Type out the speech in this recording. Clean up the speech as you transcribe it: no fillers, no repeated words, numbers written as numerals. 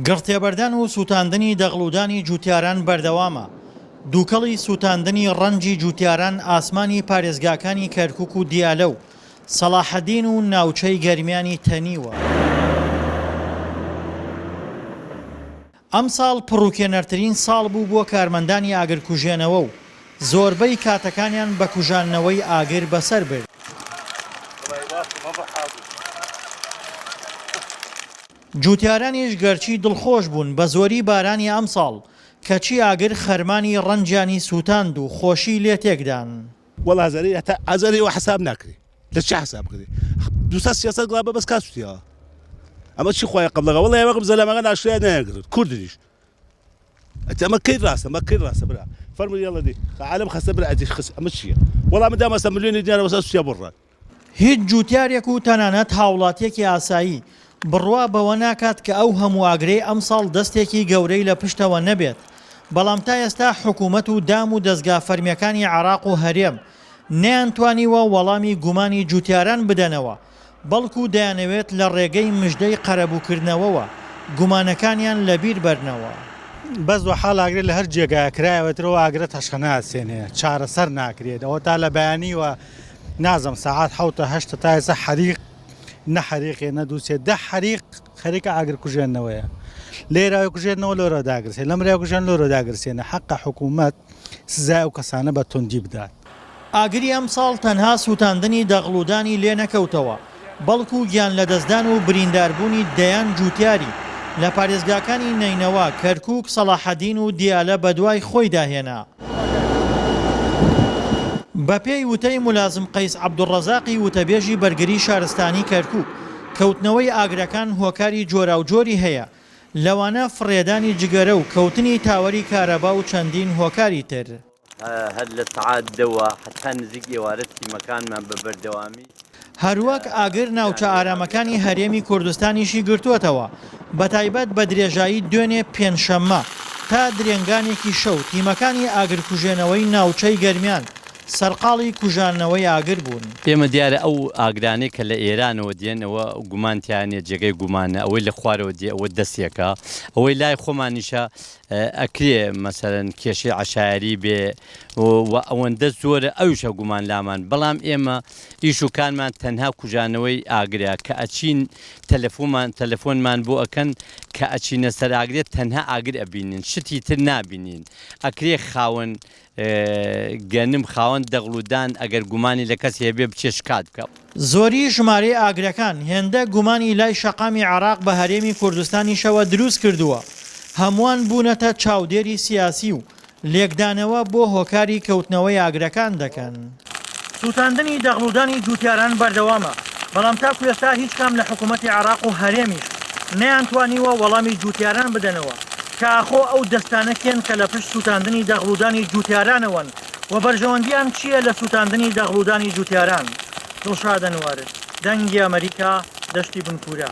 گڕتێبەردان و سووتاندنی دەغڵودانی جوتیاران بەردەوامە. دووکەڵی سووتاندنی ڕەنجی جوتیاران ئاسمانی پارێزگاکانی کەرکووک و دیالە و سەلاحەدین و ناوچەی گەرمیانی تەنیوە. ئەم ساڵ پڕوکێنەرترین ساڵ بوو بۆ کارمەندانی ئاگرکوژێنەوە و زۆربەی کاتەکانیان بە کوژانەوەی ئاگر بەسەر برد. جوتیارانیش گەرچی دڵخۆش بوون بە زۆری بارانی ئەم ساڵ کەچی ئاگر خەرمانی ڕەنجیانی سووتاند و خۆشی لێ تێکدان. وەڵا ئەزەری هەتا ئەزەری و حساب ناکرێ لە چی حساب کردی 200 گڵابە بەس کاسوتیەوە ئەمە چی خۆی قبلەکە وەڵا ئێوەکم زەلەمەکە ناشریا نەیەگرت کوردیش ئەمە کەی ڕاستە ئەمە کەی ڕاستە برا فەرمووی یەڵە دی عالم خەستە برا ئەدی خس ئەمە چییە وەڵا من دامەستە ملیۆنی دیارە وەسا سویا بڕات هیچ جوتیارێک و تەنانەت هاوڵاتیەکی ئاسایی بڕوا بەوە ناکات کە ئەو هەموو ئاگرەی ئەم ساڵ دەستێکی گەورەی لە پشتەوە نەبێت. بەڵام تا ئێستا حکوومەت و دام و دەستگا فەرمیەکانی عێراق و هەرێم نەیانتوانیوە وەڵامی گومانی جوتیاران بدەنەوە، بەڵکو دەیانەوێت لە ڕێگەی مژدەی قەرەبووکردنەوەوە گومانەکانیان لەبیر بەرنەوە. بەس وە حاڵ ئاگرێت لە هەر جێگایە کرایەوەترەوە ئاگرە تەشخە ناسێنێ چارەسەر ناکرێت ئەوە تا لە بەیانیوە نازم ساعات 7 تا ئێستا حەریق نە حەریقێ نەدووسێت 10 حەریق خەریکە ئاگر کوژێنەوەیە لێرە کوژێنەوە لۆرە داگرسێت لەم ڕێ کوژێن لۆرە داگرسێنە حەقە حکوومەت سزای ئەو کەسانە بە توندی بدات. ئاگری ئەم ساڵ تەنها سووتاندنی دەغڵودانی لێ نەکەوتەوە، بەڵکو گیان لەدەستدان و برینداربوونی دەیان جوتیاری لە پارێزگاکانی نەینەوە کەرکووک سەلاحەدین و دیالە بەدوای خۆی داهێنا. بە پێی وتەی مولازم قەیس عەبدوڕەزاقی وتەبێژی بەرگری شارستانی کەرکووک کەوتنەوەی ئاگرەکان هۆکاری جۆرا و جۆری هەیە، لەوانە فڕێدانی جگەرە و کەوتنی تاوەری کارەبا و چەندین هۆکاری تر. هەر لە سەعات دەوە حتا نزیک ئێوارەتی مەکانمان بە بەردەوامی هەروەک ئاگر ناوچە ئارامەکانی هەرێمی کوردستانیشی گرتووەتەوە، بەتایبەت بە درێژایی دوێنێ پێنجشەممە تا درێنگانێکی شەو تیمەکانی ئاگرکوژێنەوەی ناوچەی گەرمیان سەرقاڵی کوژانەوەی ئاگر بوون. پێمە دیارە ئەو ئاگرانەی کە لە ئێرانەوە دێنەوە گومانتیانێ جێگەی گومانە ئەوەی لە خوارەوە دێ ئەوە دەستێکە ئەوەی لای خۆمانیشە ئەکرێ مەسەرەن کێشەی عەشایری بێ و ئەوەندە زۆرە ئەویشە گومان لامان، بەڵام ئێمە ئیش و کارمان تەنها کوژانەوەی ئاگرە کە ئەچین تەلەفۆنمان بۆ ئەکەن کە ئەچینە سەر ئاگرێت تەنها ئاگر ئەبینین شتی تر نابینین. ئەکرێ خاوەن گەنم خاوەن دەغڵودان ئەگەر گومانی لە کەس هەبێ بچێ شکات بکە. زۆری ژمارەی ئاگرەکان هێندە گومانی لای شەقامی عێراق بە هەرێمی کوردستانیشەوە دروست کردووە، هەمووان بوونەتە چاودێری سیاسی و لێکدانەوە بۆ هۆکاری کەوتنەوەی ئاگرەکان دەکەن. سووتاندنی دەغڵودانی جوتیاران بەردەوامە، بەڵام تاکو ئێستا هیچ کام لە حکوومەتی عێراق و هەرێمیش نەیانتوانیوە وەڵامی جوتیاران بدەنەوە کە ئاخۆ ئەو دەستانەکێن کە لە پشت سووتاندنی دەغڵودانی جوتیارانەوەن و بەرژەوەندیان چییە لە سووتاندنی دەغڵودانی جوتیاران؟ دڵشادە نوارد، دەنگی ئەمریکا، دەشتی بنکورە.